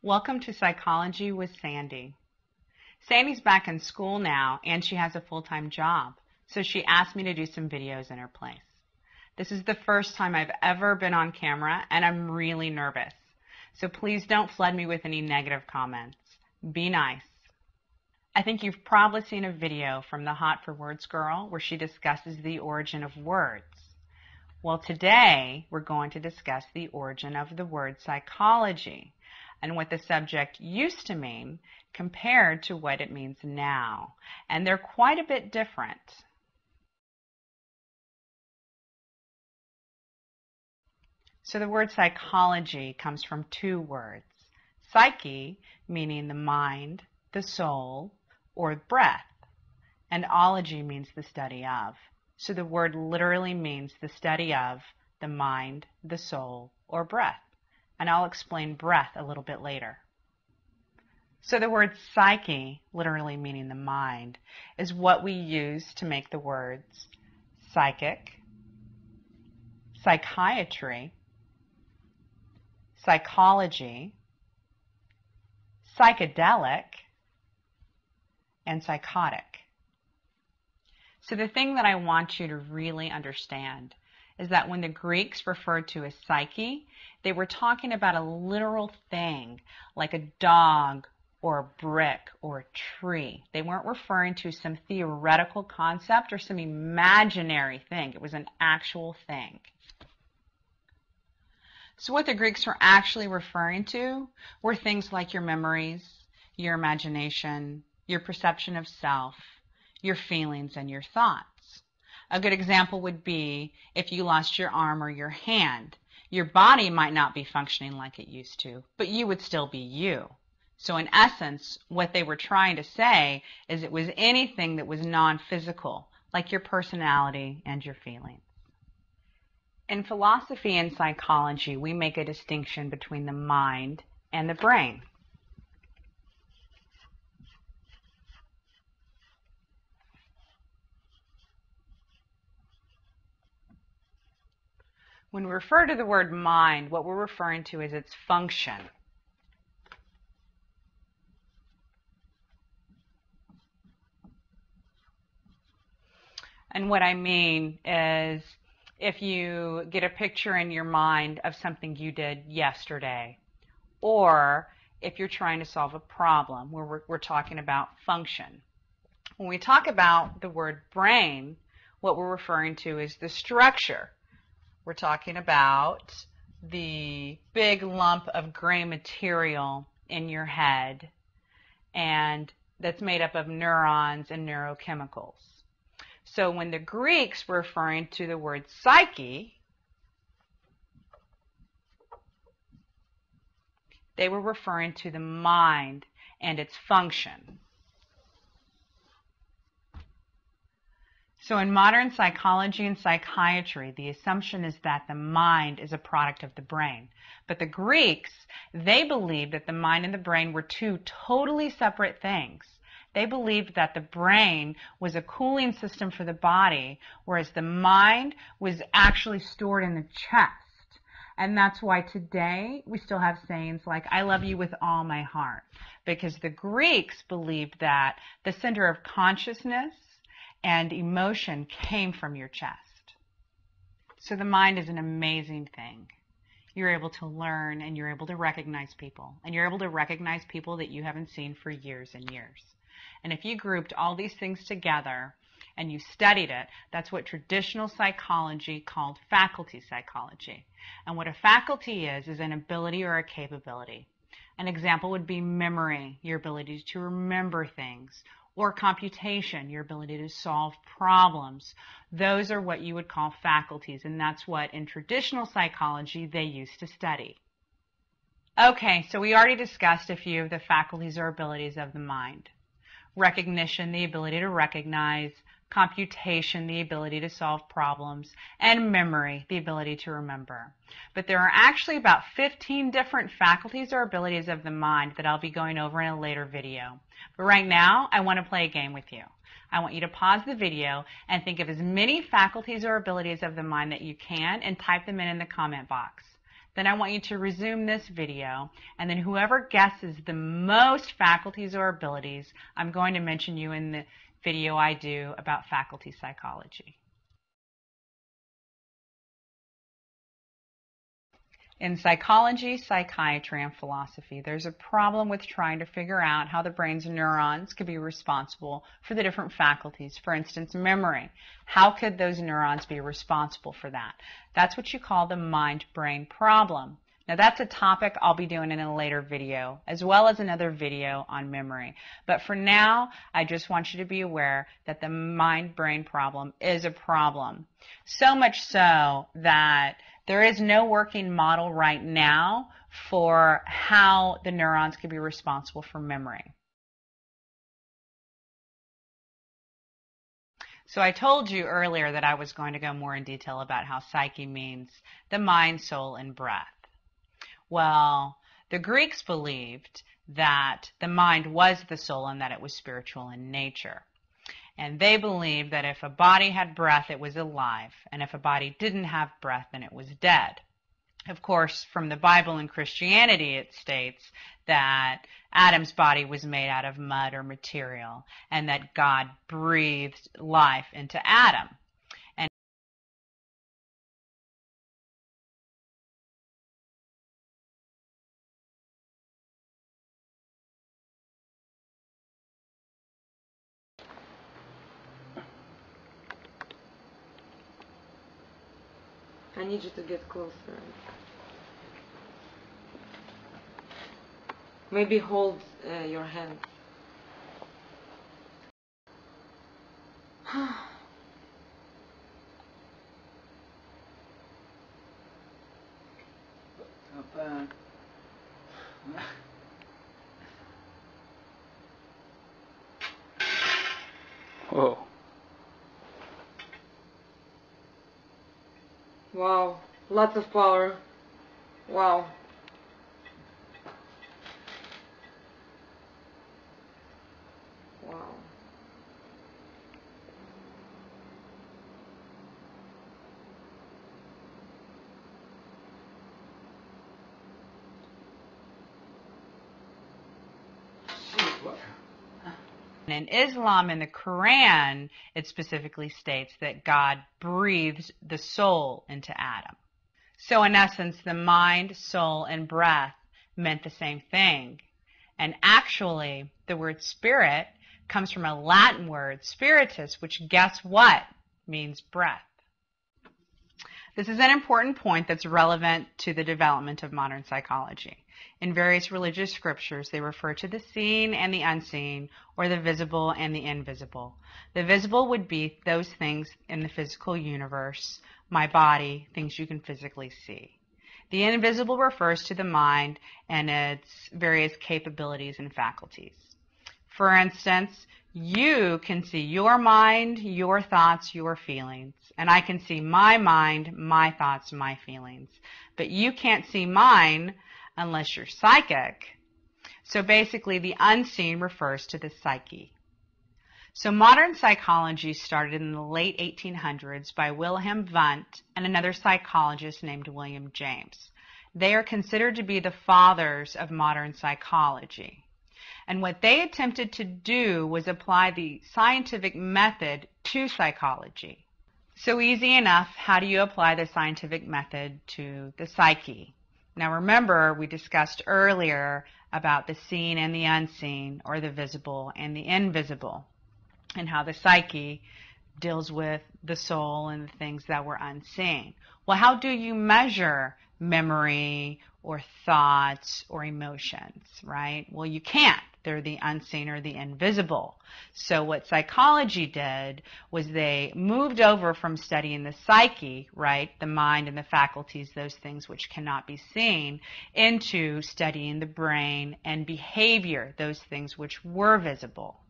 Welcome to Psychology with Sandy. Sandy's back in school now and she has a full-time job, so she asked me to do some videos in her place. This is the first time I've ever been on camera and I'm really nervous, so please don't flood me with any negative comments. Be nice. I think you've probably seen a video from the Hot for Words girl where she discusses the origin of words. Well, today we're going to discuss the origin of the word psychology and what the subject used to mean compared to what it means now. And they're quite a bit different. So the word psychology comes from two words. Psyche, meaning the mind, the soul, or breath, and ology means the study of. So the word literally means the study of the mind, the soul, or breath. And I'll explain breath a little bit later. So the word psyche, literally meaning the mind, is what we use to make the words psychic, psychiatry, psychology, psychedelic, and psychotic. So the thing that I want you to really understand is that when the Greeks referred to a psyche, they were talking about a literal thing, like a dog or a brick or a tree. They weren't referring to some theoretical concept or some imaginary thing. It was an actual thing. So what the Greeks were actually referring to were things like your memories, your imagination, your perception of self, your feelings, and your thoughts. A good example would be if you lost your arm or your hand. Your body might not be functioning like it used to, but you would still be you. So in essence, what they were trying to say is it was anything that was non-physical, like your personality and your feelings. In philosophy and psychology, we make a distinction between the mind and the brain. When we refer to the word mind, what we're referring to is its function. And what I mean is if you get a picture in your mind of something you did yesterday, or if you're trying to solve a problem, where we're talking about function. When we talk about the word brain, what we're referring to is the structure. We're talking about the big lump of gray material in your head, and that's made up of neurons and neurochemicals. So when the Greeks were referring to the word psyche, they were referring to the mind and its function. So in modern psychology and psychiatry, the assumption is that the mind is a product of the brain. But the Greeks, they believed that the mind and the brain were two totally separate things. They believed that the brain was a cooling system for the body, whereas the mind was actually stored in the chest. And that's why today we still have sayings like, I love you with all my heart. Because the Greeks believed that the center of consciousness and emotion came from your chest. So the mind is an amazing thing. You're able to learn and you're able to recognize people. And you're able to recognize people that you haven't seen for years and years. And if you grouped all these things together and you studied it, that's what traditional psychology called faculty psychology. And what a faculty is an ability or a capability. An example would be memory, your ability to remember things, or computation, your ability to solve problems. Those are what you would call faculties, and that's what in traditional psychology they used to study. Okay, so we already discussed a few of the faculties or abilities of the mind. Recognition, the ability to recognize, computation, the ability to solve problems, and memory, the ability to remember. But there are actually about 15 different faculties or abilities of the mind that I'll be going over in a later video. But right now, I want to play a game with you. I want you to pause the video and think of as many faculties or abilities of the mind that you can and type them in the comment box. then I want you to resume this video, and then whoever guesses the most faculties or abilities, I'm going to mention you in the video I do about faculty psychology. In psychology, psychiatry, and philosophy, there's a problem with trying to figure out how the brain's neurons could be responsible for the different faculties. For instance, memory. How could those neurons be responsible for that? That's what you call the mind-brain problem. Now, that's a topic I'll be doing in a later video, as well as another video on memory. But for now, I just want you to be aware that the mind-brain problem is a problem. So much so that there is no working model right now for how the neurons could be responsible for memory. So I told you earlier that I was going to go more in detail about how psyche means the mind, soul, and breath. Well, the Greeks believed that the mind was the soul and that it was spiritual in nature. And they believed that if a body had breath, it was alive, and if a body didn't have breath, then it was dead. Of course, from the Bible and Christianity, it states that Adam's body was made out of mud or material, and that God breathed life into Adam. I need you to get closer. Maybe hold your hands. Whoa. Wow, lots of power. Wow. Wow. In Islam, in the Quran, it specifically states that God breathed the soul into Adam. So in essence, the mind, soul, and breath meant the same thing. And actually, the word spirit comes from a Latin word, spiritus, which guess what? Means breath. This is an important point that's relevant to the development of modern psychology. In various religious scriptures, they refer to the seen and the unseen, or the visible and the invisible. The visible would be those things in the physical universe, my body, things you can physically see. The invisible refers to the mind and its various capabilities and faculties. For instance, you can see your mind, your thoughts, your feelings, and I can see my mind, my thoughts, my feelings. But you can't see mine unless you're psychic. So basically, the unseen refers to the psyche. So modern psychology started in the late 1800s by Wilhelm Wundt and another psychologist named William James. They are considered to be the fathers of modern psychology. And what they attempted to do was apply the scientific method to psychology. So easy enough, how do you apply the scientific method to the psyche? Now remember, we discussed earlier about the seen and the unseen, or the visible and the invisible, and how the psyche deals with the soul and the things that were unseen. Well, how do you measure memory or thoughts or emotions, right? Well, you can't. They're the unseen or the invisible. So what psychology did was they moved over from studying the psyche, right, the mind and the faculties, those things which cannot be seen, into studying the brain and behavior, those things which were visible.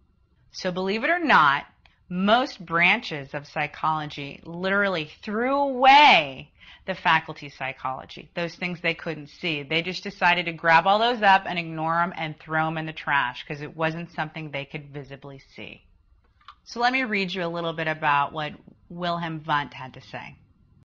So believe it or not, most branches of psychology literally threw away the faculty psychology, those things they couldn't see. They just decided to grab all those up and ignore them and throw them in the trash because it wasn't something they could visibly see. So let me read you a little bit about what Wilhelm Wundt had to say.